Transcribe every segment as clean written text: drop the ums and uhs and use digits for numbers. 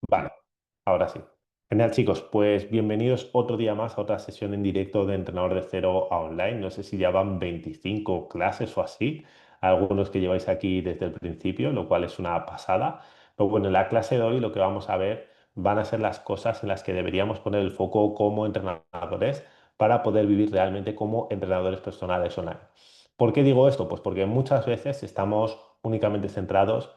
Vale, ahora sí. Genial, chicos. Pues bienvenidos otro día más a otra sesión en directo de Entrenador de Cero a Online. No sé si ya van 25 clases o así, algunos que lleváis aquí desde el principio, lo cual es una pasada. Pero bueno, en la clase de hoy lo que vamos a ver van a ser las cosas en las que deberíamos poner el foco como entrenadores para poder vivir realmente como entrenadores personales online. ¿Por qué digo esto? Pues porque muchas veces estamos únicamente centrados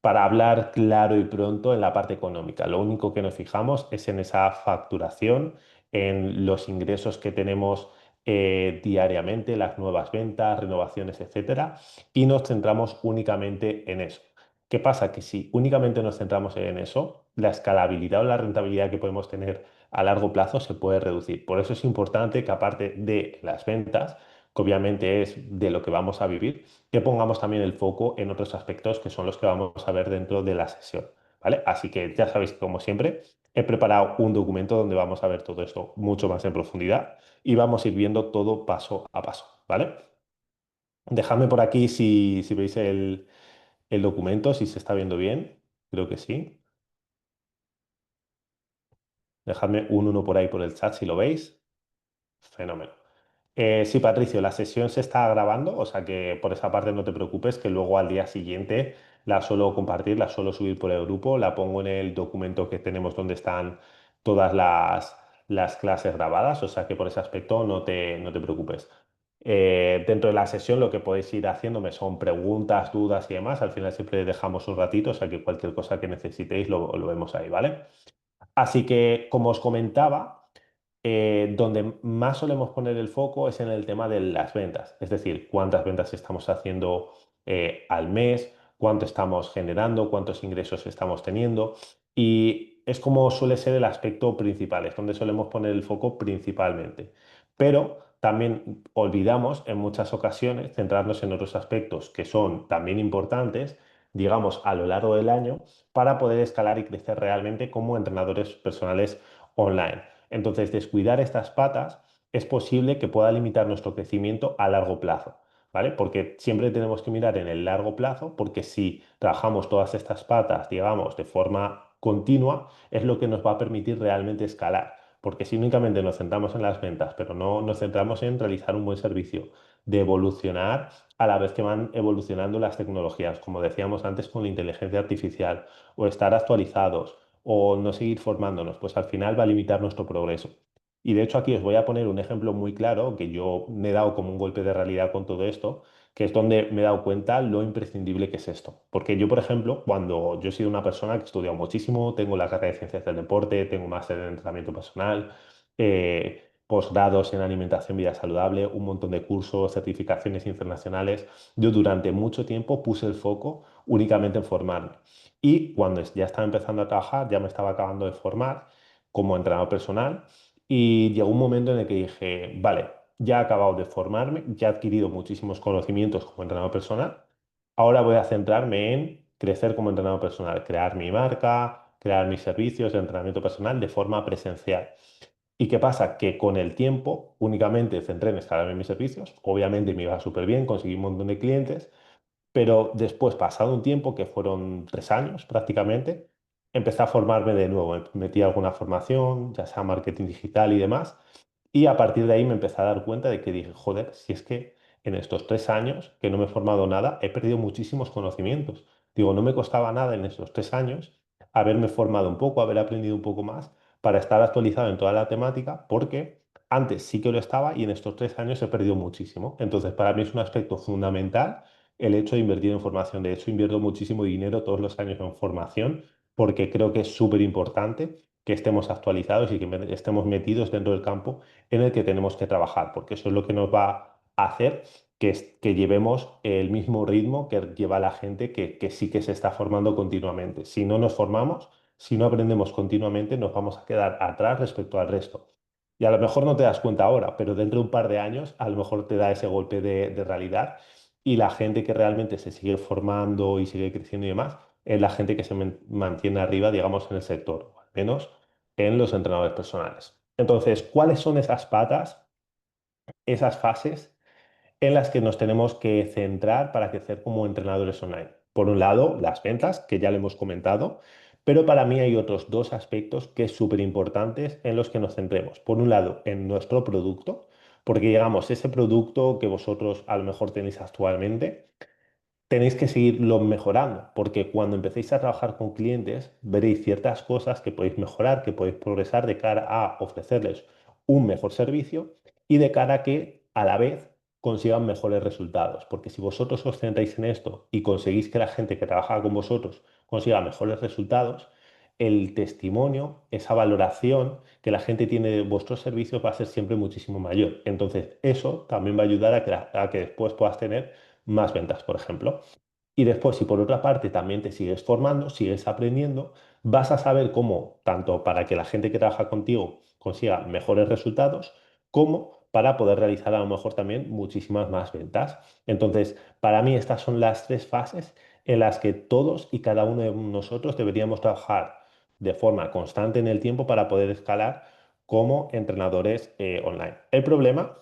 para hablar claro y pronto en la parte económica. Lo único que nos fijamos es en esa facturación, en los ingresos que tenemos diariamente, las nuevas ventas, renovaciones, etcétera, y nos centramos únicamente en eso. ¿Qué pasa? Que si únicamente nos centramos en eso, la escalabilidad o la rentabilidad que podemos tener a largo plazo se puede reducir. Por eso es importante que aparte de las ventas, que obviamente es de lo que vamos a vivir, que pongamos también el foco en otros aspectos que son los que vamos a ver dentro de la sesión, ¿vale? Así que ya sabéis que, como siempre, he preparado un documento donde vamos a ver todo esto mucho más en profundidad y vamos a ir viendo todo paso a paso, ¿vale? Dejadme por aquí si veis el documento, si se está viendo bien. Creo que sí. Dejadme un uno por ahí por el chat si lo veis. Fenómeno. Sí, Patricio, la sesión se está grabando, o sea que por esa parte no te preocupes, que luego al día siguiente la suelo compartir, la suelo subir por el grupo, la pongo en el documento que tenemos donde están todas las clases grabadas, o sea que por ese aspecto no te preocupes. Dentro de la sesión lo que podéis ir haciéndome son preguntas, dudas y demás, al final siempre dejamos un ratito, o sea que cualquier cosa que necesitéis lo vemos ahí, ¿vale? Así que, como os comentaba, donde más solemos poner el foco es en el tema de las ventas, es decir, cuántas ventas estamos haciendo al mes, cuánto estamos generando, cuántos ingresos estamos teniendo. Y es como suele ser el aspecto principal, es donde solemos poner el foco principalmente. Pero también olvidamos en muchas ocasiones centrarnos en otros aspectos que son también importantes, digamos, a lo largo del año para poder escalar y crecer realmente como entrenadores personales online. Entonces, descuidar estas patas es posible que pueda limitar nuestro crecimiento a largo plazo, ¿vale? Porque siempre tenemos que mirar en el largo plazo, porque si trabajamos todas estas patas, digamos, de forma continua, es lo que nos va a permitir realmente escalar. Porque si únicamente nos centramos en las ventas, pero no nos centramos en realizar un buen servicio, de evolucionar a la vez que van evolucionando las tecnologías, como decíamos antes con la inteligencia artificial, o estar actualizados, o no seguir formándonos, pues al final va a limitar nuestro progreso. Y de hecho aquí os voy a poner un ejemplo muy claro que yo me he dado como un golpe de realidad con todo esto, que es donde me he dado cuenta lo imprescindible que es esto. Porque yo, por ejemplo, cuando yo he sido una persona que he estudiado muchísimo, tengo la carrera de ciencias del deporte, tengo un máster en entrenamiento personal, posgrados en alimentación, vida saludable, un montón de cursos, certificaciones internacionales, yo durante mucho tiempo puse el foco únicamente en formarme. Y cuando ya estaba empezando a trabajar, ya me estaba acabando de formar como entrenador personal y llegó un momento en el que dije, vale, ya he acabado de formarme, ya he adquirido muchísimos conocimientos como entrenador personal, ahora voy a centrarme en crecer como entrenador personal, crear mi marca, crear mis servicios de entrenamiento personal de forma presencial. ¿Y qué pasa? Que con el tiempo únicamente centré en escalar mis servicios, obviamente me iba súper bien, conseguí un montón de clientes, pero después, pasado un tiempo, que fueron 3 años prácticamente, empecé a formarme de nuevo. Metí alguna formación, ya sea marketing digital y demás. Y a partir de ahí me empecé a dar cuenta de que dije, joder, si es que en estos 3 años que no me he formado nada, he perdido muchísimos conocimientos. Digo, no me costaba nada en estos 3 años haberme formado un poco, haber aprendido un poco más para estar actualizado en toda la temática, porque antes sí que lo estaba y en estos 3 años he perdido muchísimo. Entonces, para mí es un aspecto fundamental el hecho de invertir en formación. De hecho, invierto muchísimo dinero todos los años en formación porque creo que es súper importante que estemos actualizados y que estemos metidos dentro del campo en el que tenemos que trabajar, porque eso es lo que nos va a hacer que llevemos el mismo ritmo que lleva la gente que sí que se está formando continuamente. Si no nos formamos, si no aprendemos continuamente, nos vamos a quedar atrás respecto al resto. Y a lo mejor no te das cuenta ahora, pero dentro de un par de años a lo mejor te da ese golpe de realidad y la gente que realmente se sigue formando y sigue creciendo y demás es la gente que se mantiene arriba, digamos, en el sector, o al menos en los entrenadores personales. Entonces, ¿cuáles son esas patas, esas fases en las que nos tenemos que centrar para crecer como entrenadores online? Por un lado, las ventas, que ya le hemos comentado, Pero para mí hay otros dos aspectos que es súper importantes en los que nos centremos. Por un lado, en nuestro producto, porque digamos, ese producto que vosotros a lo mejor tenéis actualmente, tenéis que seguirlo mejorando, porque cuando empecéis a trabajar con clientes, veréis ciertas cosas que podéis mejorar, que podéis progresar de cara a ofrecerles un mejor servicio y de cara a que a la vez consigan mejores resultados. Porque si vosotros os centráis en esto y conseguís que la gente que trabaja con vosotros consiga mejores resultados, el testimonio, esa valoración que la gente tiene de vuestros servicios va a ser siempre muchísimo mayor. Entonces, eso también va a ayudar a que después puedas tener más ventas, por ejemplo. Y después, si por otra parte también te sigues formando, sigues aprendiendo, vas a saber cómo, tanto para que la gente que trabaja contigo consiga mejores resultados, como para poder realizar a lo mejor también muchísimas más ventas. Entonces, para mí estas son las tres fases en las que todos y cada uno de nosotros deberíamos trabajar de forma constante en el tiempo para poder escalar como entrenadores online. El problema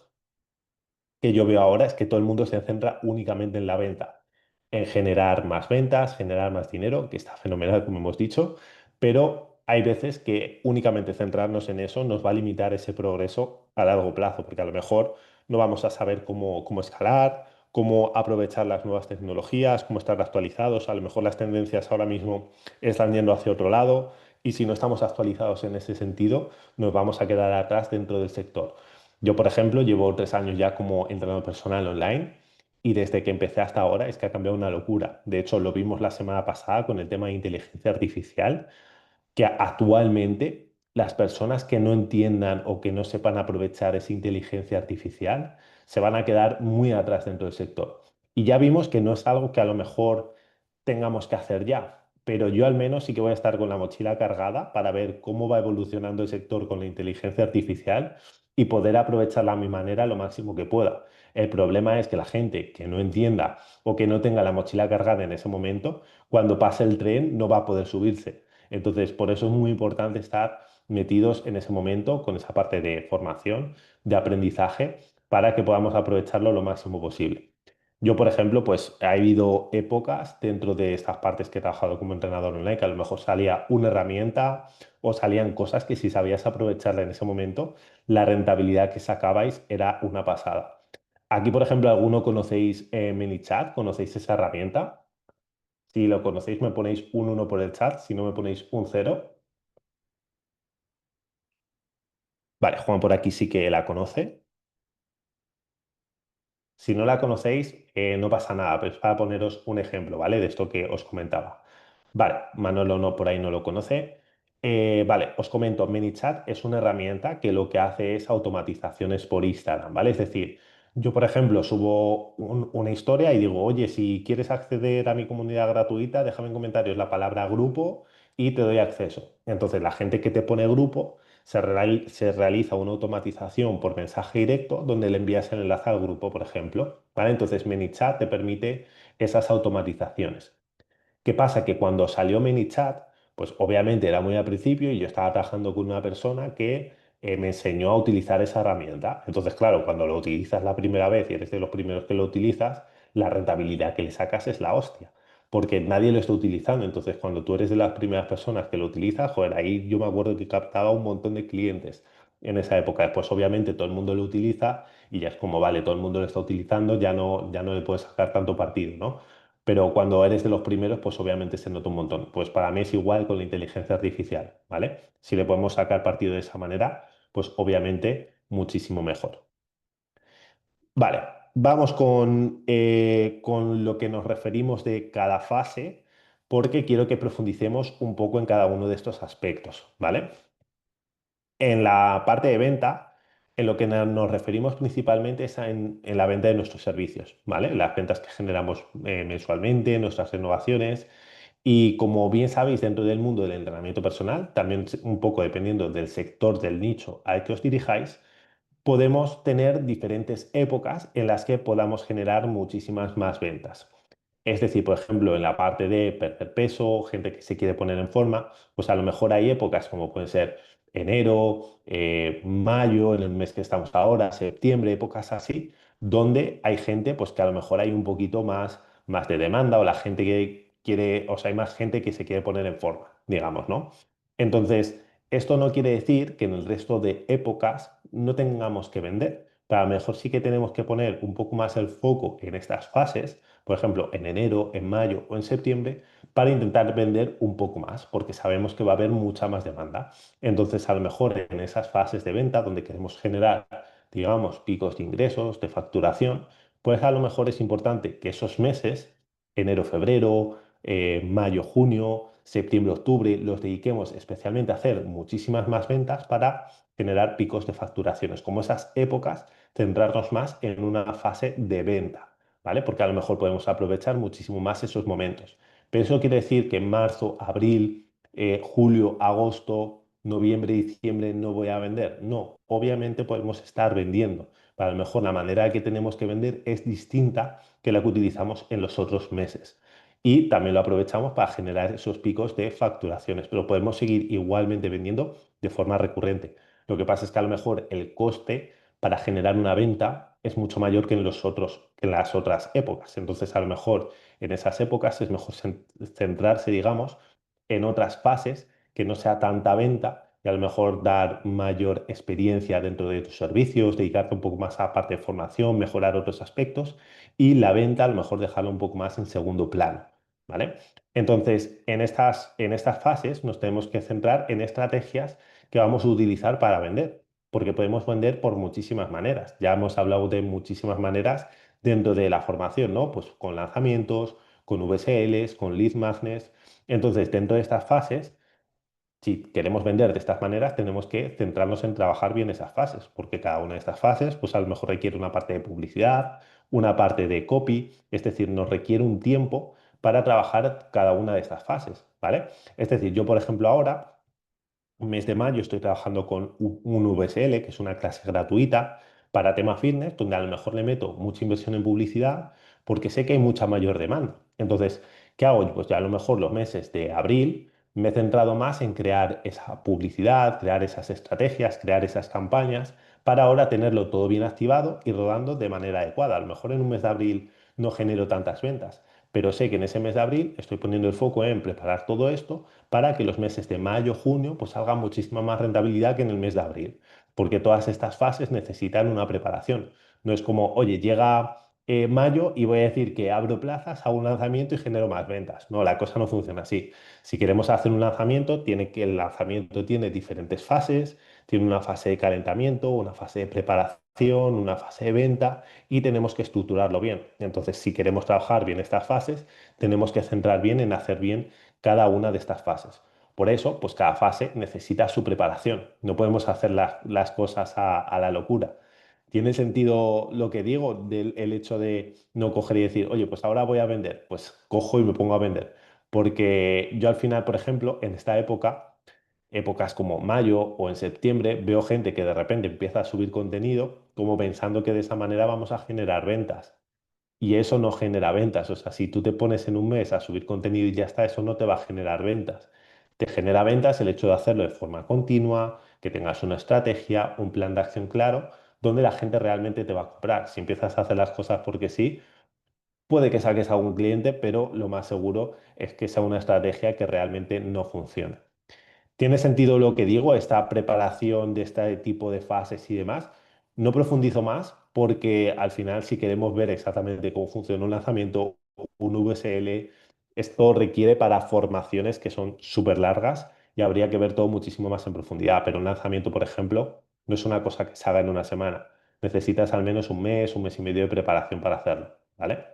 que yo veo ahora es que todo el mundo se centra únicamente en la venta, en generar más ventas, generar más dinero, que está fenomenal, como hemos dicho, pero hay veces que únicamente centrarnos en eso nos va a limitar ese progreso a largo plazo, porque a lo mejor no vamos a saber cómo escalar, cómo aprovechar las nuevas tecnologías, cómo estar actualizados. A lo mejor las tendencias ahora mismo están yendo hacia otro lado y si no estamos actualizados en ese sentido, nos vamos a quedar atrás dentro del sector. Yo, por ejemplo, llevo 3 años ya como entrenador personal online y desde que empecé hasta ahora es que ha cambiado una locura. De hecho, lo vimos la semana pasada con el tema de inteligencia artificial, que actualmente las personas que no entiendan o que no sepan aprovechar esa inteligencia artificial se van a quedar muy atrás dentro del sector. Y ya vimos que no es algo que a lo mejor tengamos que hacer ya, pero yo al menos sí que voy a estar con la mochila cargada para ver cómo va evolucionando el sector con la inteligencia artificial y poder aprovecharla a mi manera lo máximo que pueda. El problema es que la gente que no entienda o que no tenga la mochila cargada en ese momento, cuando pase el tren no va a poder subirse. Entonces, por eso es muy importante estar metidos en ese momento con esa parte de formación, de aprendizaje, para que podamos aprovecharlo lo máximo posible. Yo, por ejemplo, pues ha habido épocas dentro de estas partes que he trabajado como entrenador online que a lo mejor salía una herramienta o salían cosas que si sabías aprovecharla en ese momento, la rentabilidad que sacabais era una pasada. Aquí, por ejemplo, ¿alguno conocéis ManyChat? ¿Conocéis esa herramienta? Si lo conocéis, me ponéis un uno por el chat, si no me ponéis un cero. Vale, Juan por aquí sí que la conoce. Si no la conocéis, no pasa nada, pero es para poneros un ejemplo, ¿vale? De esto que os comentaba. Vale, Manolo no, por ahí no lo conoce. Vale, os comento, ManyChat es una herramienta que lo que hace es automatizaciones por Instagram, ¿vale? Es decir, yo, por ejemplo, subo una historia y digo, oye, si quieres acceder a mi comunidad gratuita, déjame en comentarios la palabra grupo y te doy acceso. Entonces, la gente que te pone grupo se realiza una automatización por mensaje directo donde le envías el enlace al grupo, por ejemplo, ¿vale? Entonces, ManyChat te permite esas automatizaciones. ¿Qué pasa? Que cuando salió ManyChat, pues obviamente era muy al principio y yo estaba trabajando con una persona que me enseñó a utilizar esa herramienta. Entonces, claro, cuando lo utilizas la primera vez y eres de los primeros que lo utilizas, la rentabilidad que le sacas es la hostia, porque nadie lo está utilizando. Entonces, cuando tú eres de las primeras personas que lo utilizas, joder, ahí yo me acuerdo que captaba un montón de clientes en esa época. Después, obviamente, todo el mundo lo utiliza y ya es como, vale, todo el mundo lo está utilizando, ya no le puedes sacar tanto partido, ¿no? Pero cuando eres de los primeros, pues obviamente se nota un montón. Pues para mí es igual con la inteligencia artificial, ¿vale? Si le podemos sacar partido de esa manera, pues obviamente muchísimo mejor. Vale, vamos con lo que nos referimos de cada fase, porque quiero que profundicemos un poco en cada uno de estos aspectos, ¿vale? En la parte de venta, en lo que nos referimos principalmente es en la venta de nuestros servicios, ¿vale? Las ventas que generamos mensualmente, nuestras renovaciones. Y como bien sabéis, dentro del mundo del entrenamiento personal, también un poco dependiendo del sector, del nicho al que os dirijáis, podemos tener diferentes épocas en las que podamos generar muchísimas más ventas. Es decir, por ejemplo, en la parte de perder peso, gente que se quiere poner en forma, pues a lo mejor hay épocas como pueden ser enero, mayo, en el mes que estamos ahora, septiembre, épocas así, donde hay gente pues que a lo mejor hay un poquito más de demanda o la gente quiere, o sea, hay más gente que se quiere poner en forma, digamos, ¿no? Entonces, esto no quiere decir que en el resto de épocas no tengamos que vender, pero a lo mejor sí que tenemos que poner un poco más el foco en estas fases, por ejemplo, en enero, en mayo o en septiembre, para intentar vender un poco más, porque sabemos que va a haber mucha más demanda. Entonces, a lo mejor en esas fases de venta donde queremos generar, digamos, picos de ingresos, de facturación, pues a lo mejor es importante que esos meses, enero, febrero, mayo, junio, septiembre, octubre, los dediquemos especialmente a hacer muchísimas más ventas para generar picos de facturaciones. Como esas épocas, centrarnos más en una fase de venta, ¿vale? Porque a lo mejor podemos aprovechar muchísimo más esos momentos. Pero eso quiere decir que en marzo, abril, julio, agosto, noviembre, diciembre no voy a vender. No, obviamente podemos estar vendiendo. Pero a lo mejor la manera que tenemos que vender es distinta que la que utilizamos en los otros meses. Y también lo aprovechamos para generar esos picos de facturaciones, pero podemos seguir igualmente vendiendo de forma recurrente. Lo que pasa es que a lo mejor el coste para generar una venta es mucho mayor que que en las otras épocas. Entonces, a lo mejor en esas épocas es mejor centrarse, digamos, en otras fases que no sea tanta venta y a lo mejor dar mayor experiencia dentro de tus servicios, dedicarte un poco más a la parte de formación, mejorar otros aspectos y la venta a lo mejor dejarla un poco más en segundo plano, ¿vale? Entonces, en estas fases nos tenemos que centrar en estrategias que vamos a utilizar para vender, porque podemos vender por muchísimas maneras. Ya hemos hablado de muchísimas maneras dentro de la formación, ¿no? Pues con lanzamientos, con VSLs, con lead magnets. Entonces, dentro de estas fases, si queremos vender de estas maneras, tenemos que centrarnos en trabajar bien esas fases, porque cada una de estas fases, pues a lo mejor requiere una parte de publicidad, una parte de copy, es decir, nos requiere un tiempo para trabajar cada una de estas fases, ¿vale? Es decir, yo, por ejemplo, ahora mes de mayo estoy trabajando con un VSL, que es una clase gratuita para tema fitness, donde a lo mejor le meto mucha inversión en publicidad porque sé que hay mucha mayor demanda. Entonces, ¿qué hago? Pues ya a lo mejor los meses de abril me he centrado más en crear esa publicidad, crear esas estrategias, crear esas campañas, para ahora tenerlo todo bien activado y rodando de manera adecuada. A lo mejor en un mes de abril no genero tantas ventas, pero sé que en ese mes de abril estoy poniendo el foco en preparar todo esto para que los meses de mayo, junio, pues salga muchísima más rentabilidad que en el mes de abril, porque todas estas fases necesitan una preparación. No es como, oye, llega mayo y voy a decir que abro plazas, hago un lanzamiento y genero más ventas. No, la cosa no funciona así. Si queremos hacer un lanzamiento, el lanzamiento tiene diferentes fases, tiene una fase de calentamiento, una fase de preparación, una fase de venta y tenemos que estructurarlo bien. Entonces, si queremos trabajar bien estas fases, tenemos que centrar bien en hacer bien cada una de estas fases. Por eso, pues cada fase necesita su preparación. No podemos hacer las cosas a la locura. ¿Tiene sentido lo que digo del el hecho de no coger y decir, oye, pues ahora voy a vender? Pues cojo y me pongo a vender. Porque yo al final, por ejemplo, en esta época, épocas como mayo o en septiembre, veo gente que de repente empieza a subir contenido como pensando que de esa manera vamos a generar ventas. Y eso no genera ventas. O sea, si tú te pones en un mes a subir contenido y ya está, eso no te va a generar ventas. Te genera ventas el hecho de hacerlo de forma continua, que tengas una estrategia, un plan de acción claro, donde la gente realmente te va a comprar. Si empiezas a hacer las cosas porque sí, puede que saques a algún cliente, pero lo más seguro es que sea una estrategia que realmente no funcione. ¿Tiene sentido lo que digo, esta preparación de este tipo de fases y demás? No profundizo más porque al final si queremos ver exactamente cómo funciona un lanzamiento, un VSL, esto requiere para formaciones que son súper largas y habría que ver todo muchísimo más en profundidad. Pero un lanzamiento, por ejemplo, no es una cosa que se haga en una semana. Necesitas al menos un mes y medio de preparación para hacerlo, ¿vale?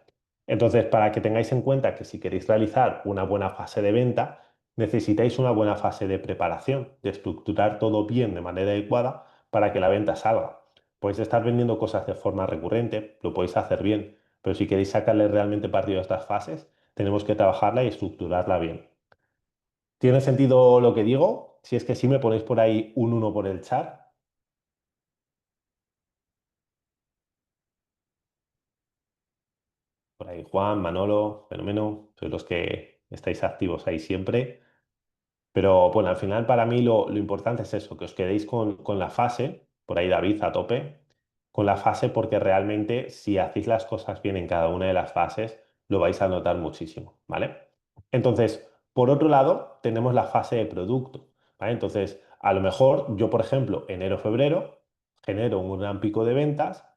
Entonces, para que tengáis en cuenta que si queréis realizar una buena fase de venta, necesitáis una buena fase de preparación, de estructurar todo bien de manera adecuada para que la venta salga. Podéis estar vendiendo cosas de forma recurrente, lo podéis hacer bien, pero si queréis sacarle realmente partido a estas fases, tenemos que trabajarla y estructurarla bien. ¿Tiene sentido lo que digo? Si es que sí me ponéis por ahí un uno por el chat, por ahí Juan, Manolo, Fenómeno, sois los que estáis activos ahí siempre. Pero bueno, al final para mí lo importante es eso, que os quedéis con la fase, por ahí David a tope, con la fase porque realmente si hacéis las cosas bien en cada una de las fases, lo vais a notar muchísimo, ¿vale? Entonces, por otro lado, tenemos la fase de producto, ¿vale? Entonces, a lo mejor yo, por ejemplo, enero-febrero genero un gran pico de ventas,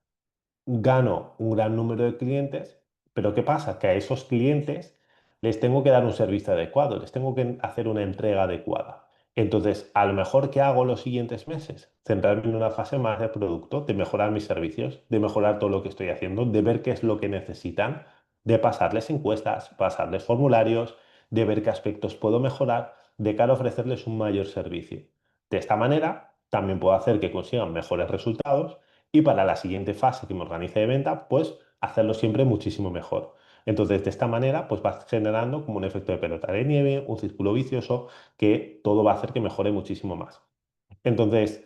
gano un gran número de clientes, pero ¿qué pasa? Que a esos clientes les tengo que dar un servicio adecuado, les tengo que hacer una entrega adecuada. Entonces, a lo mejor, ¿qué hago los siguientes meses? Centrarme en una fase más de producto, de mejorar mis servicios, de mejorar todo lo que estoy haciendo, de ver qué es lo que necesitan, de pasarles encuestas, pasarles formularios, de ver qué aspectos puedo mejorar, de cara a ofrecerles un mayor servicio. De esta manera, también puedo hacer que consigan mejores resultados y para la siguiente fase que me organice de venta, pues hacerlo siempre muchísimo mejor. Entonces, de esta manera, pues vas generando como un efecto de pelota de nieve, un círculo vicioso que todo va a hacer que mejore muchísimo más. Entonces,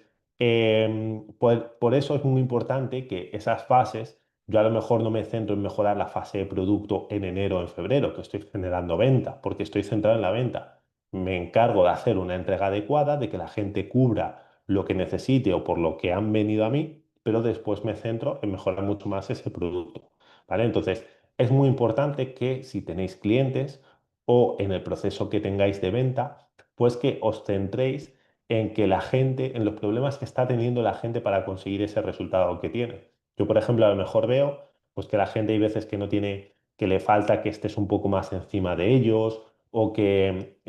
por eso es muy importante que esas fases, yo a lo mejor no me centro en mejorar la fase de producto en enero o en febrero, que estoy generando venta, porque estoy centrado en la venta. Me encargo de hacer una entrega adecuada, de que la gente cubra lo que necesite o por lo que han venido a mí, pero después me centro en mejorar mucho más ese producto. ¿Vale? Entonces, es muy importante que si tenéis clientes o en el proceso que tengáis de venta, pues que os centréis en que la gente, en los problemas que está teniendo la gente para conseguir ese resultado que tiene. Yo, por ejemplo, a lo mejor veo pues que la gente hay veces que no tiene, que le falta que estés un poco más encima de ellos o que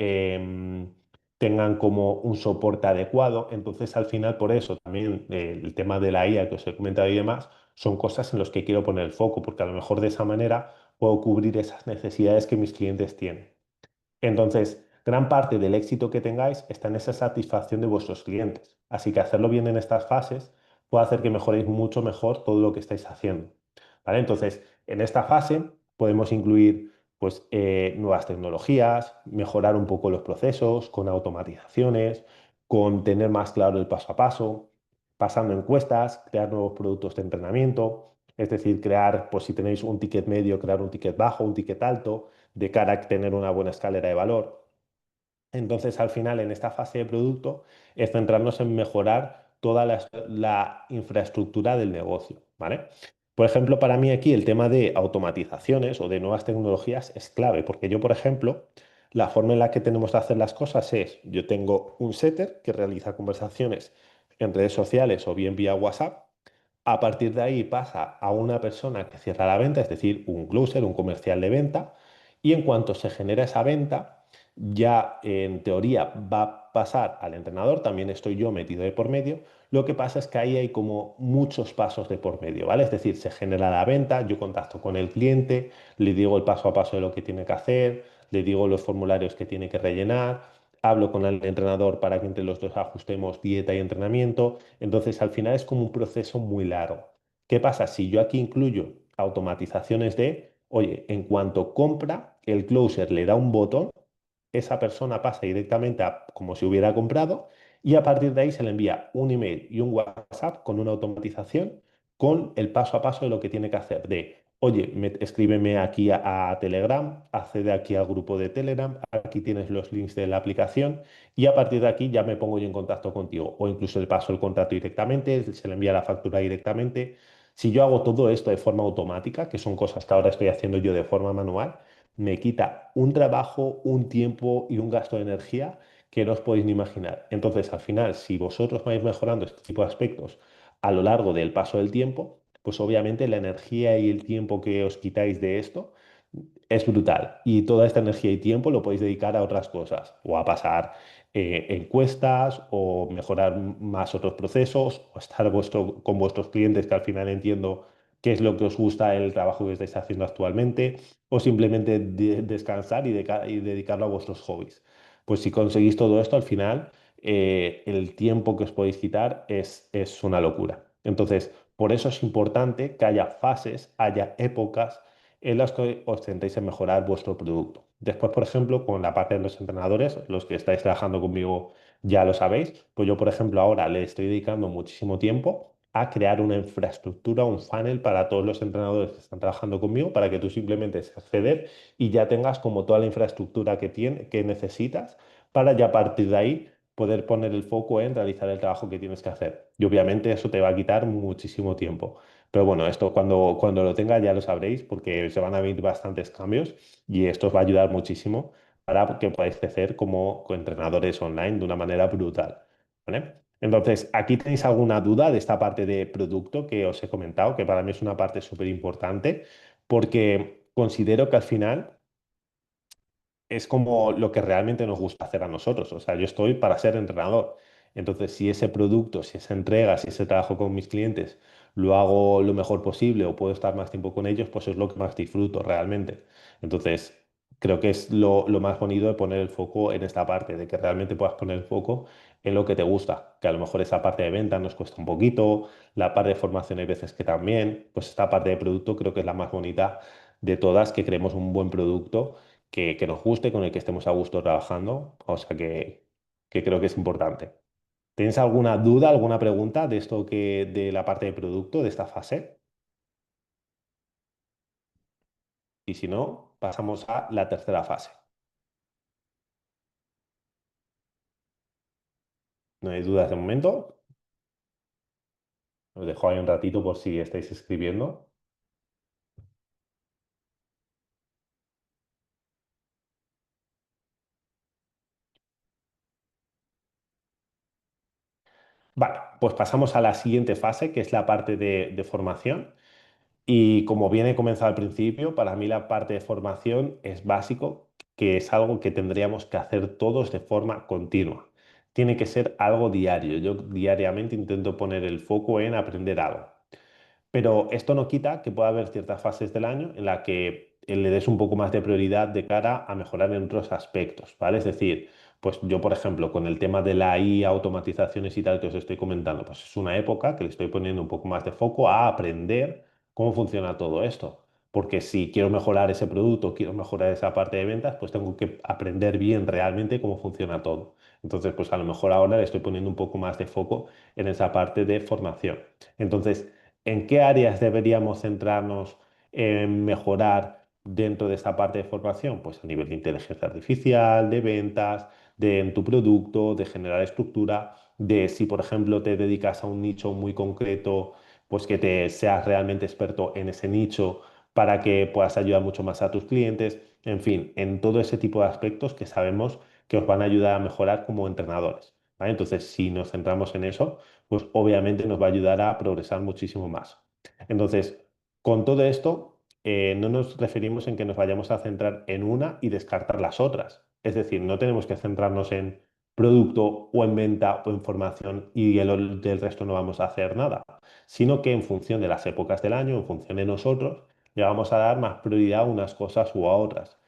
tengan como un soporte adecuado. Entonces, al final, por eso también el tema de la IA que os he comentado y demás, son cosas en las que quiero poner el foco, porque a lo mejor de esa manera puedo cubrir esas necesidades que mis clientes tienen. Entonces, gran parte del éxito que tengáis está en esa satisfacción de vuestros clientes. Así que hacerlo bien en estas fases puede hacer que mejoréis mucho mejor todo lo que estáis haciendo. ¿Vale? Entonces, en esta fase podemos incluir pues, nuevas tecnologías, mejorar un poco los procesos con automatizaciones, con tener más claro el paso a paso, pasando encuestas, crear nuevos productos de entrenamiento, es decir, crear, pues si tenéis un ticket medio, crear un ticket bajo, un ticket alto de cara a tener una buena escalera de valor. Entonces, al final, en esta fase de producto, es centrarnos en mejorar toda la infraestructura del negocio, ¿vale? Por ejemplo, para mí aquí el tema de automatizaciones o de nuevas tecnologías es clave, porque yo, por ejemplo, la forma en la que tenemos de hacer las cosas es, yo tengo un setter que realiza conversaciones en redes sociales o bien vía WhatsApp. A partir de ahí pasa a una persona que cierra la venta, es decir, un closer, un comercial de venta, y en cuanto se genera esa venta, ya en teoría va a pasar al entrenador, también estoy yo metido de por medio. Lo que pasa es que ahí hay como muchos pasos de por medio, ¿vale? Es decir, se genera la venta, yo contacto con el cliente, le digo el paso a paso de lo que tiene que hacer, le digo los formularios que tiene que rellenar, hablo con el entrenador para que entre los dos ajustemos dieta y entrenamiento. Entonces, al final es como un proceso muy largo. ¿Qué pasa? Si yo aquí incluyo automatizaciones de, oye, en cuanto compra, el closer le da un botón, esa persona pasa directamente a como si hubiera comprado y a partir de ahí se le envía un email y un WhatsApp con una automatización con el paso a paso de lo que tiene que hacer. De, oye, escríbeme aquí a Telegram, accede aquí al grupo de Telegram, aquí tienes los links de la aplicación y a partir de aquí ya me pongo yo en contacto contigo o incluso le paso el contrato directamente, se le envía la factura directamente. Si yo hago todo esto de forma automática, que son cosas que ahora estoy haciendo yo de forma manual, me quita un trabajo, un tiempo y un gasto de energía que no os podéis ni imaginar. Entonces, al final, si vosotros vais mejorando este tipo de aspectos a lo largo del paso del tiempo, pues obviamente la energía y el tiempo que os quitáis de esto es brutal. Y toda esta energía y tiempo lo podéis dedicar a otras cosas, o a pasar encuestas, o mejorar más otros procesos, o estar con vuestros clientes, que al final entiendo qué es lo que os gusta el trabajo que estáis haciendo actualmente, o simplemente descansar y dedicarlo a vuestros hobbies. Pues si conseguís todo esto, al final el tiempo que os podéis quitar es una locura. Entonces, por eso es importante que haya fases, haya épocas en las que os centréis en mejorar vuestro producto. Después, por ejemplo, con la parte de los entrenadores, los que estáis trabajando conmigo ya lo sabéis, pues yo, por ejemplo, ahora le estoy dedicando muchísimo tiempo a crear una infraestructura, un funnel para todos los entrenadores que están trabajando conmigo, para que tú simplemente acceder y ya tengas como toda la infraestructura que necesitas para ya a partir de ahí poder poner el foco en realizar el trabajo que tienes que hacer. Y obviamente eso te va a quitar muchísimo tiempo. Pero bueno, esto cuando lo tenga ya lo sabréis porque se van a venir bastantes cambios y esto os va a ayudar muchísimo para que podáis crecer como entrenadores online de una manera brutal. ¿Vale? Entonces, ¿aquí tenéis alguna duda de esta parte de producto que os he comentado? Que para mí es una parte súper importante porque considero que al final es como lo que realmente nos gusta hacer a nosotros. O sea, yo estoy para ser entrenador. Entonces, si ese producto, si esa entrega, si ese trabajo con mis clientes lo hago lo mejor posible o puedo estar más tiempo con ellos, pues es lo que más disfruto realmente. Entonces, creo que es lo más bonito de poner el foco en esta parte, de que realmente puedas poner el foco en lo que te gusta, que a lo mejor esa parte de venta nos cuesta un poquito, la parte de formación hay veces que también, pues esta parte de producto creo que es la más bonita de todas, que creemos un buen producto que nos guste, con el que estemos a gusto trabajando. O sea que creo que es importante. ¿Tienes alguna duda, alguna pregunta de esto de la parte de producto, de esta fase? Y si no, pasamos a la tercera fase. No hay dudas de momento. Os dejo ahí un ratito por si estáis escribiendo. Vale, pues pasamos a la siguiente fase, que es la parte de formación. Y como bien he comenzado al principio, para mí la parte de formación es básico, que es algo que tendríamos que hacer todos de forma continua. Tiene que ser algo diario. Yo diariamente intento poner el foco en aprender algo. Pero esto no quita que pueda haber ciertas fases del año en la que le des un poco más de prioridad de cara a mejorar en otros aspectos, ¿vale? Es decir, pues yo, por ejemplo, con el tema de la IA, automatizaciones y tal que os estoy comentando, pues es una época que le estoy poniendo un poco más de foco a aprender cómo funciona todo esto. Porque si quiero mejorar ese producto, quiero mejorar esa parte de ventas, pues tengo que aprender bien realmente cómo funciona todo. Entonces, pues a lo mejor ahora le estoy poniendo un poco más de foco en esa parte de formación. Entonces, ¿en qué áreas deberíamos centrarnos en mejorar dentro de esta parte de formación? Pues a nivel de inteligencia artificial, de ventas, de en tu producto, de generar estructura, de si por ejemplo te dedicas a un nicho muy concreto, pues que te seas realmente experto en ese nicho para que puedas ayudar mucho más a tus clientes. En fin, en todo ese tipo de aspectos que sabemos que os van a ayudar a mejorar como entrenadores. ¿Vale? Entonces, si nos centramos en eso, pues obviamente nos va a ayudar a progresar muchísimo más. Entonces, con todo esto, no nos referimos en que nos vayamos a centrar en una y descartar las otras. Es decir, no tenemos que centrarnos en producto o en venta o en formación y del resto no vamos a hacer nada, sino que en función de las épocas del año, en función de nosotros, le vamos a dar más prioridad a unas cosas u a otras.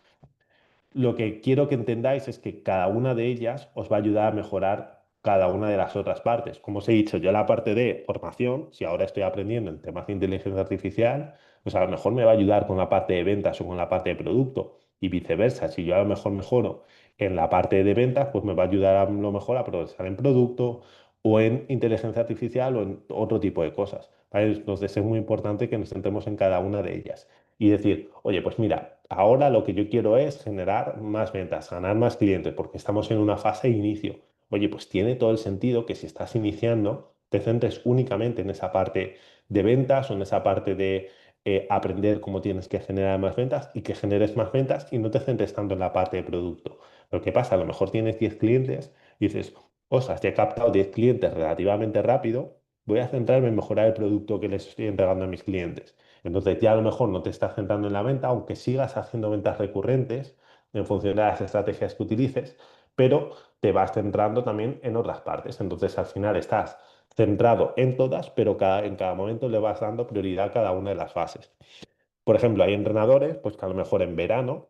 Lo que quiero que entendáis es que cada una de ellas os va a ayudar a mejorar cada una de las otras partes. Como os he dicho, yo la parte de formación, si ahora estoy aprendiendo en temas de inteligencia artificial, pues a lo mejor me va a ayudar con la parte de ventas o con la parte de producto y viceversa. Si yo a lo mejor mejoro en la parte de ventas, pues me va a ayudar a lo mejor a progresar en producto o en inteligencia artificial o en otro tipo de cosas. ¿Vale? Entonces es muy importante que nos centremos en cada una de ellas y decir, oye, pues mira, ahora lo que yo quiero es generar más ventas, ganar más clientes, porque estamos en una fase de inicio. Oye, pues tiene todo el sentido que si estás iniciando, te centres únicamente en esa parte de ventas o en esa parte de aprender cómo tienes que generar más ventas y que generes más ventas y no te centres tanto en la parte de producto. Lo que pasa, a lo mejor tienes 10 clientes y dices, ostras, ya he captado 10 clientes relativamente rápido, voy a centrarme en mejorar el producto que les estoy entregando a mis clientes. Entonces ya a lo mejor no te estás centrando en la venta, aunque sigas haciendo ventas recurrentes en función de las estrategias que utilices, pero te vas centrando también en otras partes. Entonces al final estás centrado en todas, pero en cada momento le vas dando prioridad a cada una de las fases. Por ejemplo, hay entrenadores pues que a lo mejor en verano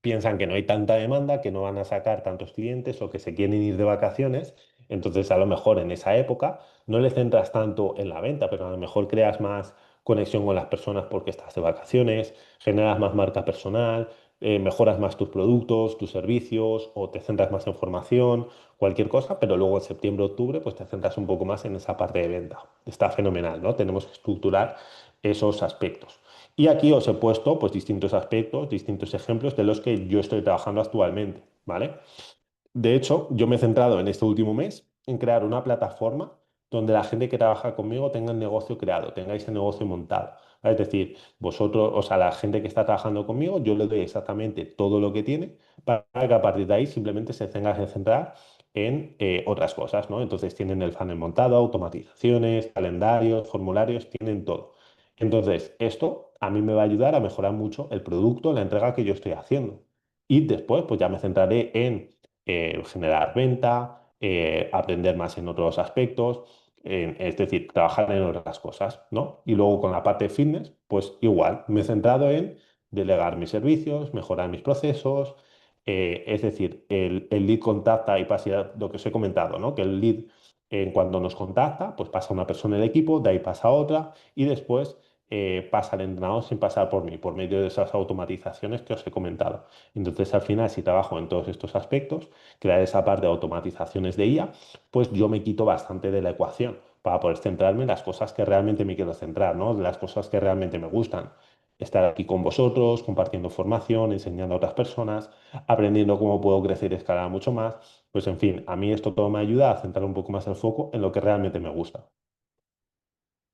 piensan que no hay tanta demanda, que no van a sacar tantos clientes o que se quieren ir de vacaciones. Entonces, a lo mejor en esa época no le centras tanto en la venta, pero a lo mejor creas más conexión con las personas porque estás de vacaciones, generas más marca personal, mejoras más tus productos, tus servicios o te centras más en formación, cualquier cosa, pero luego en septiembre, octubre, pues te centras un poco más en esa parte de venta. Está fenomenal, ¿no? Tenemos que estructurar esos aspectos. Y aquí os he puesto pues, distintos aspectos, distintos ejemplos de los que yo estoy trabajando actualmente, ¿vale? De hecho, yo me he centrado en este último mes en crear una plataforma donde la gente que trabaja conmigo tenga el negocio creado, tengáis el negocio montado. ¿Vale? Es decir, vosotros, o sea, la gente que está trabajando conmigo, yo le doy exactamente todo lo que tiene para que a partir de ahí simplemente se tenga que centrar en otras cosas, ¿no? Entonces tienen el funnel montado, automatizaciones, calendarios, formularios, tienen todo. Entonces, esto a mí me va a ayudar a mejorar mucho el producto, la entrega que yo estoy haciendo. Y después, pues ya me centraré en generar venta, aprender más en otros aspectos, es decir, trabajar en otras cosas, ¿no? Y luego con la parte de fitness, pues igual, me he centrado en delegar mis servicios, mejorar mis procesos, es decir, el lead contacta y pasa lo que os he comentado, ¿no? Que el lead, en cuando nos contacta, pues pasa una persona del equipo, de ahí pasa otra y después pasa al entrenador sin pasar por mí, por medio de esas automatizaciones que os he comentado. Entonces, al final, si trabajo en todos estos aspectos, crear esa parte de automatizaciones de IA, pues yo me quito bastante de la ecuación para poder centrarme en las cosas que realmente me quiero centrar, ¿no? Las cosas que realmente me gustan. Estar aquí con vosotros, compartiendo formación, enseñando a otras personas, aprendiendo cómo puedo crecer y escalar mucho más. Pues en fin, a mí esto todo me ayuda a centrar un poco más el foco en lo que realmente me gusta,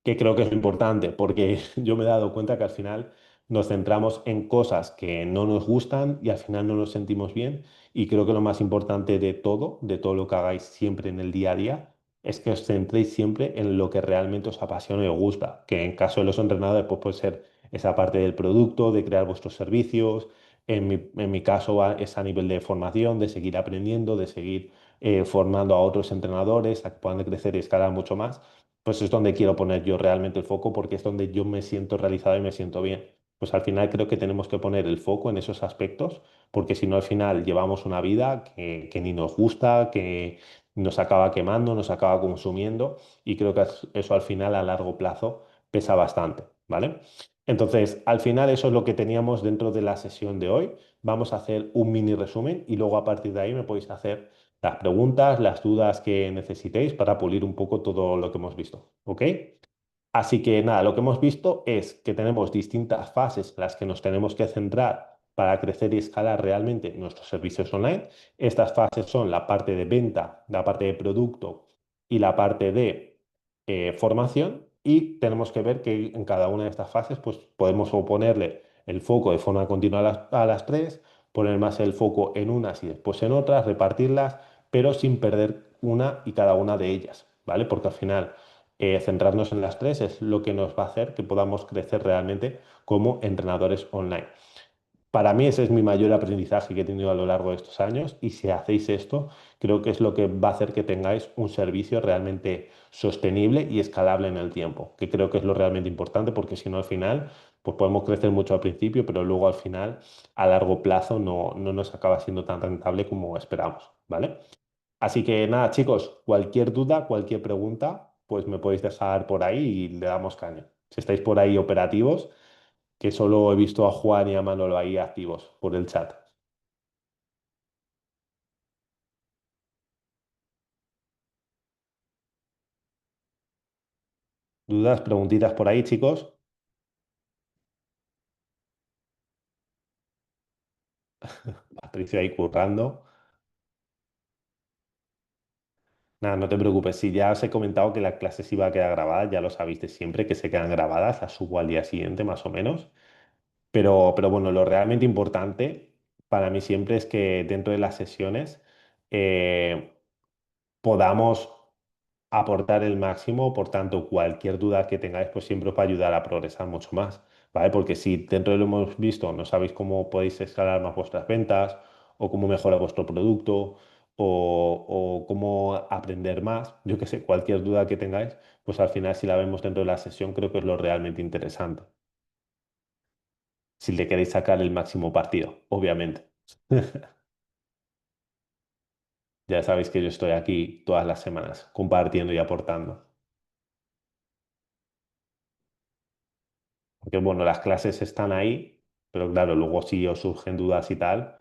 que creo que es lo importante, porque yo me he dado cuenta que al final nos centramos en cosas que no nos gustan y al final no nos sentimos bien. Y creo que lo más importante de todo lo que hagáis siempre en el día a día, es que os centréis siempre en lo que realmente os apasiona y os gusta, que en caso de los entrenadores pues puede ser esa parte del producto, de crear vuestros servicios. En mi caso es a nivel de formación, de seguir aprendiendo, de seguir formando a otros entrenadores a que puedan crecer y escalar mucho más, pues es donde quiero poner yo realmente el foco porque es donde yo me siento realizado y me siento bien. Pues al final creo que tenemos que poner el foco en esos aspectos porque si no al final llevamos una vida que ni nos gusta, que nos acaba quemando, nos acaba consumiendo y creo que eso al final a largo plazo pesa bastante, ¿vale? Entonces, al final eso es lo que teníamos dentro de la sesión de hoy. Vamos a hacer un mini resumen y luego a partir de ahí me podéis hacer las preguntas, las dudas que necesitéis para pulir un poco todo lo que hemos visto. ¿Ok? Así que nada, lo que hemos visto es que tenemos distintas fases en las que nos tenemos que centrar para crecer y escalar realmente nuestros servicios online. Estas fases son la parte de venta, la parte de producto y la parte de formación. Y tenemos que ver que en cada una de estas fases pues, podemos o ponerle el foco de forma continua a las tres, poner más el foco en unas y después en otras, repartirlas, pero sin perder una y cada una de ellas, ¿vale? Porque al final centrarnos en las tres es lo que nos va a hacer que podamos crecer realmente como entrenadores online. Para mí ese es mi mayor aprendizaje que he tenido a lo largo de estos años y si hacéis esto, creo que es lo que va a hacer que tengáis un servicio realmente sostenible y escalable en el tiempo, que creo que es lo realmente importante porque si no al final, pues podemos crecer mucho al principio, pero luego al final a largo plazo no nos acaba siendo tan rentable como esperamos, ¿vale? Así que nada, chicos, cualquier duda, cualquier pregunta, pues me podéis dejar por ahí y le damos caña. Si estáis por ahí operativos, que solo he visto a Juan y a Manolo ahí activos por el chat. ¿Dudas, preguntitas por ahí, chicos? Patricio ahí currando. Nada, no te preocupes. Si ya os he comentado que la clase se iba a quedar grabada, ya lo sabéis de siempre, que se quedan grabadas, las subo al día siguiente más o menos. Pero bueno, lo realmente importante para mí siempre es que dentro de las sesiones eh, podamos aportar el máximo, por tanto, cualquier duda que tengáis, pues siempre os va a ayudar a progresar mucho más, ¿vale? Porque si dentro de lo hemos visto no sabéis cómo podéis escalar más vuestras ventas o cómo mejorar vuestro producto o cómo aprender más, yo que sé, cualquier duda que tengáis, pues al final si la vemos dentro de la sesión creo que es lo realmente interesante, si le queréis sacar el máximo partido, obviamente. Ya sabéis que yo estoy aquí todas las semanas compartiendo y aportando. Porque bueno, las clases están ahí, pero claro, luego si os surgen dudas y tal,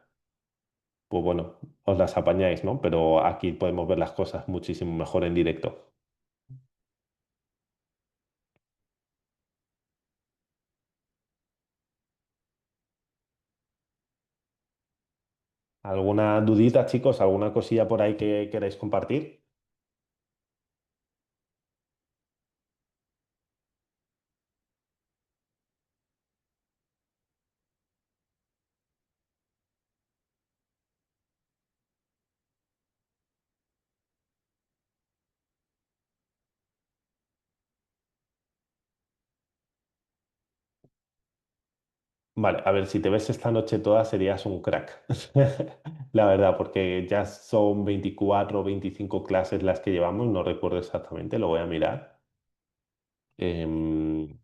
pues bueno, os las apañáis, ¿no? Pero aquí podemos ver las cosas muchísimo mejor en directo. ¿Alguna dudita, chicos? ¿Alguna cosilla por ahí que queráis compartir? Vale, a ver, si te ves esta noche toda serías un crack. La verdad, porque ya son 24 o 25 clases las que llevamos, no recuerdo exactamente, lo voy a mirar. Em,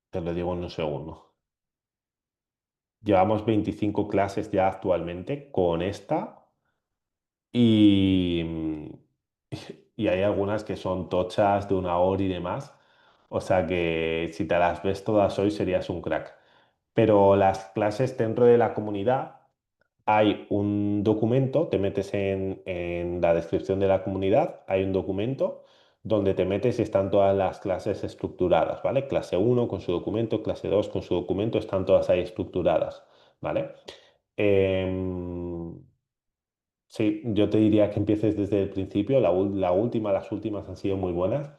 Te lo digo en un segundo. Llevamos 25 clases ya actualmente con esta y, y hay algunas que son tochas de 1 hora y demás. O sea que si te las ves todas hoy serías un crack. Pero las clases dentro de la comunidad hay un documento, te metes en la descripción de la comunidad, hay un documento donde te metes y están todas las clases estructuradas, ¿vale? Clase uno con su documento, clase 2 con su documento, están todas ahí estructuradas, ¿vale? Em, sí, yo te diría que empieces desde el principio, las últimas han sido muy buenas,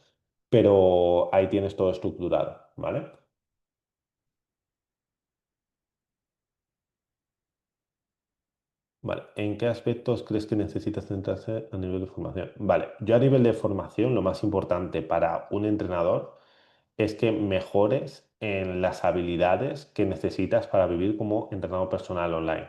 pero ahí tienes todo estructurado, ¿vale? Vale, ¿en qué aspectos crees que necesitas centrarse a nivel de formación? Vale, yo a nivel de formación lo más importante para un entrenador es que mejores en las habilidades que necesitas para vivir como entrenador personal online.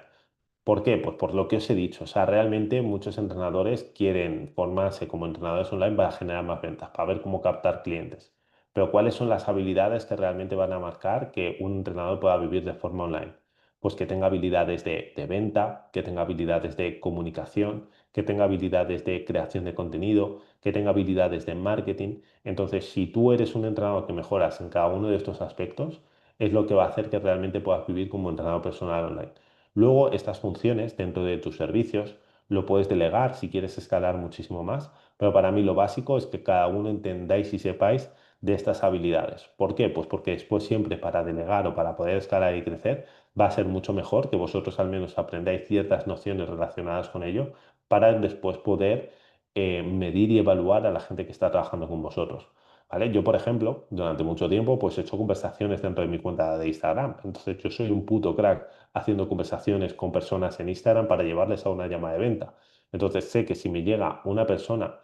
¿Por qué? Pues por lo que os he dicho. O sea, realmente muchos entrenadores quieren formarse como entrenadores online para generar más ventas, para ver cómo captar clientes. Pero ¿cuáles son las habilidades que realmente van a marcar que un entrenador pueda vivir de forma online? Pues que tenga habilidades de venta, que tenga habilidades de comunicación, que tenga habilidades de creación de contenido, que tenga habilidades de marketing. Entonces, si tú eres un entrenador que mejoras en cada uno de estos aspectos, es lo que va a hacer que realmente puedas vivir como entrenador personal online. Luego, estas funciones dentro de tus servicios lo puedes delegar si quieres escalar muchísimo más, pero para mí lo básico es que cada uno entendáis y sepáis de estas habilidades. ¿Por qué? Pues porque después siempre para delegar o para poder escalar y crecer va a ser mucho mejor que vosotros al menos aprendáis ciertas nociones relacionadas con ello para después poder medir y evaluar a la gente que está trabajando con vosotros. ¿Vale? Yo, por ejemplo, durante mucho tiempo, pues he hecho conversaciones dentro de mi cuenta de Instagram. Entonces, yo soy un puto crack haciendo conversaciones con personas en Instagram para llevarles a una llamada de venta. Entonces, sé que si me llega una persona,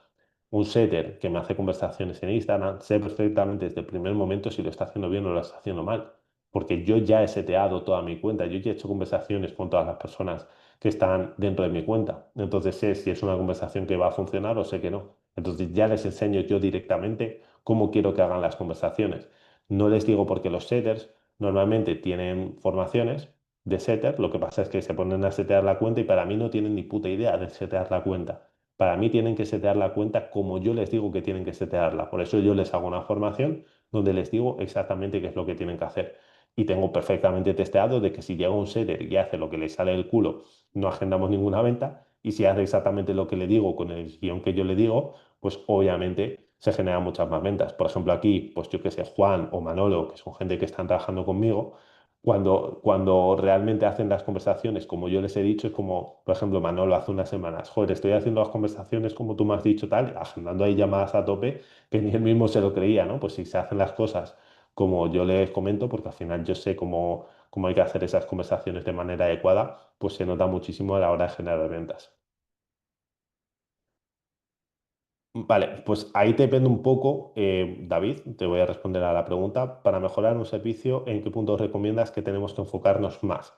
un setter que me hace conversaciones en Instagram, sé perfectamente desde el primer momento si lo está haciendo bien o lo está haciendo mal. Porque yo ya he seteado toda mi cuenta, yo ya he hecho conversaciones con todas las personas que están dentro de mi cuenta. Entonces sé si es una conversación que va a funcionar o sé que no. Entonces ya les enseño yo directamente cómo quiero que hagan las conversaciones. No les digo porque los setters normalmente tienen formaciones de setter, lo que pasa es que se ponen a setear la cuenta y para mí no tienen ni puta idea de setear la cuenta. Para mí tienen que setear la cuenta como yo les digo que tienen que setearla. Por eso yo les hago una formación donde les digo exactamente qué es lo que tienen que hacer. Y tengo perfectamente testeado de que si llega un setter y hace lo que le sale del culo, no agendamos ninguna venta. Y si hace exactamente lo que le digo con el guión que yo le digo, pues obviamente se generan muchas más ventas. Por ejemplo, aquí, pues yo que sé, Juan o Manolo, que son gente que están trabajando conmigo, cuando realmente hacen las conversaciones, como yo les he dicho, es como, por ejemplo, Manolo hace unas semanas, joder, estoy haciendo las conversaciones como tú me has dicho, tal, agendando ahí llamadas a tope, que ni él mismo se lo creía, ¿no? Pues si se hacen las cosas como yo les comento, porque al final yo sé cómo hay que hacer esas conversaciones de manera adecuada, pues se nota muchísimo a la hora de generar ventas. Vale, pues ahí depende un poco, David, te voy a responder a la pregunta. Para mejorar un servicio, ¿en qué puntos recomiendas que tenemos que enfocarnos más?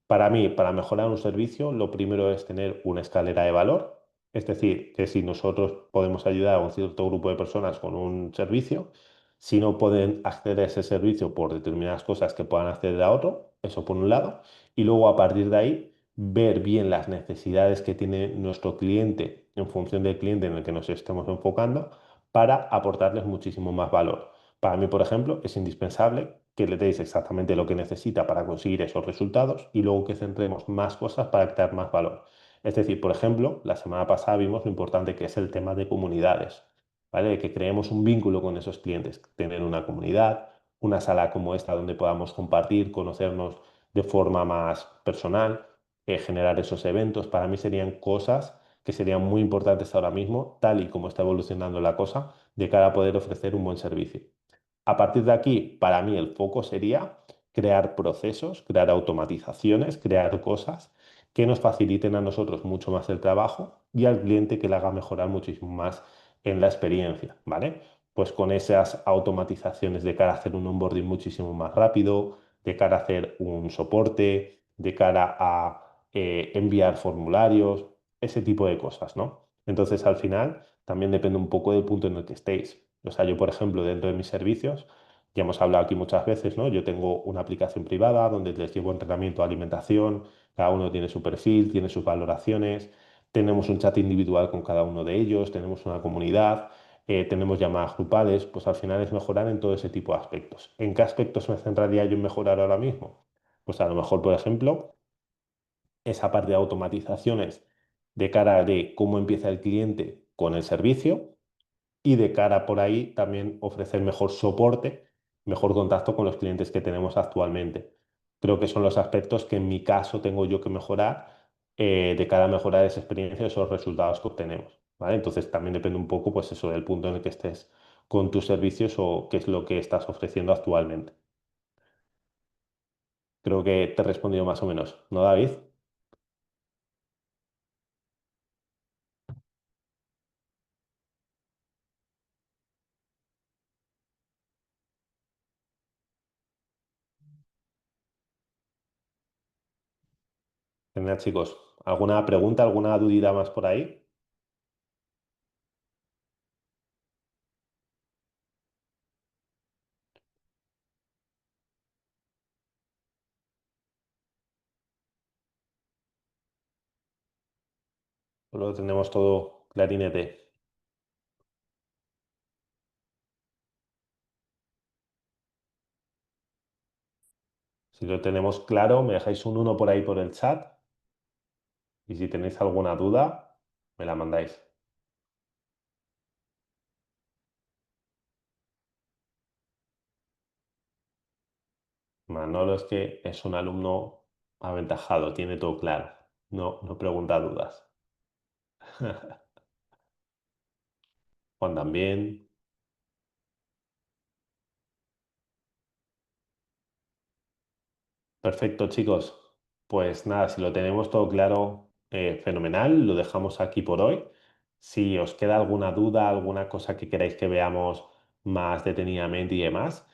Para mí, para mejorar un servicio, lo primero es tener una escalera de valor, es decir, que si nosotros podemos ayudar a un cierto grupo de personas con un servicio, si no pueden acceder a ese servicio por determinadas cosas que puedan acceder a otro, eso por un lado, y luego a partir de ahí ver bien las necesidades que tiene nuestro cliente en función del cliente en el que nos estemos enfocando para aportarles muchísimo más valor. Para mí, por ejemplo, es indispensable que le deis exactamente lo que necesita para conseguir esos resultados y luego que centremos más cosas para crear más valor. Es decir, por ejemplo, la semana pasada vimos lo importante que es el tema de comunidades, ¿vale? De que creemos un vínculo con esos clientes, tener una comunidad, una sala como esta donde podamos compartir, conocernos de forma más personal, generar esos eventos, para mí serían cosas que serían muy importantes ahora mismo, tal y como está evolucionando la cosa, de cara a poder ofrecer un buen servicio. A partir de aquí, para mí el foco sería crear procesos, crear automatizaciones, crear cosas que nos faciliten a nosotros mucho más el trabajo y al cliente que le haga mejorar muchísimo más en la experiencia, ¿vale? Pues con esas automatizaciones de cara a hacer un onboarding muchísimo más rápido, de cara a hacer un soporte, de cara a enviar formularios, ese tipo de cosas, ¿no? Entonces, al final, también depende un poco del punto en el que estéis. O sea, yo, por ejemplo, dentro de mis servicios, ya hemos hablado aquí muchas veces, ¿no? Yo tengo una aplicación privada donde les llevo entrenamiento de alimentación, cada uno tiene su perfil, tiene sus valoraciones, tenemos un chat individual con cada uno de ellos, tenemos una comunidad, tenemos llamadas grupales, pues al final es mejorar en todo ese tipo de aspectos. ¿En qué aspectos me centraría yo en mejorar ahora mismo? Pues a lo mejor, por ejemplo, esa parte de automatizaciones de cara de cómo empieza el cliente con el servicio y de cara por ahí también ofrecer mejor soporte, mejor contacto con los clientes que tenemos actualmente. Creo que son los aspectos que en mi caso tengo yo que mejorar de cara a mejorar esa experiencia, esos resultados que obtenemos, ¿vale? Entonces también depende un poco, pues eso, del punto en el que estés con tus servicios o qué es lo que estás ofreciendo actualmente. Creo que te he respondido más o menos, ¿no, David? Genial, chicos. ¿Alguna pregunta, alguna dudita más por ahí? Lo tenemos todo clarinete. Si lo tenemos claro, me dejáis un uno por ahí por el chat y si tenéis alguna duda, me la mandáis. Manolo es que es un alumno aventajado, tiene todo claro. No, no pregunta dudas. Juan también. Perfecto, chicos. Pues nada, si lo tenemos todo claro, fenomenal. Lo dejamos aquí por hoy. Si os queda alguna duda, alguna cosa que queráis que veamos más detenidamente y demás,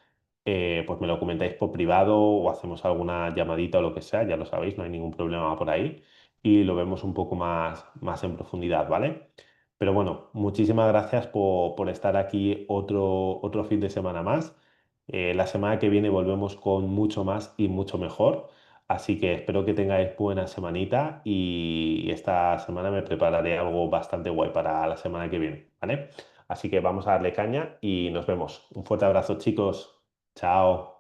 pues me lo comentáis por privado o hacemos alguna llamadita o lo que sea, ya lo sabéis, no hay ningún problema por ahí. Y lo vemos un poco más en profundidad, ¿vale? Pero bueno, muchísimas gracias por estar aquí otro fin de semana más. La semana que viene volvemos con mucho más y mucho mejor. Así que espero que tengáis buena semanita y esta semana me prepararé algo bastante guay para la semana que viene, ¿vale? Así que vamos a darle caña y nos vemos. Un fuerte abrazo, chicos. Chao.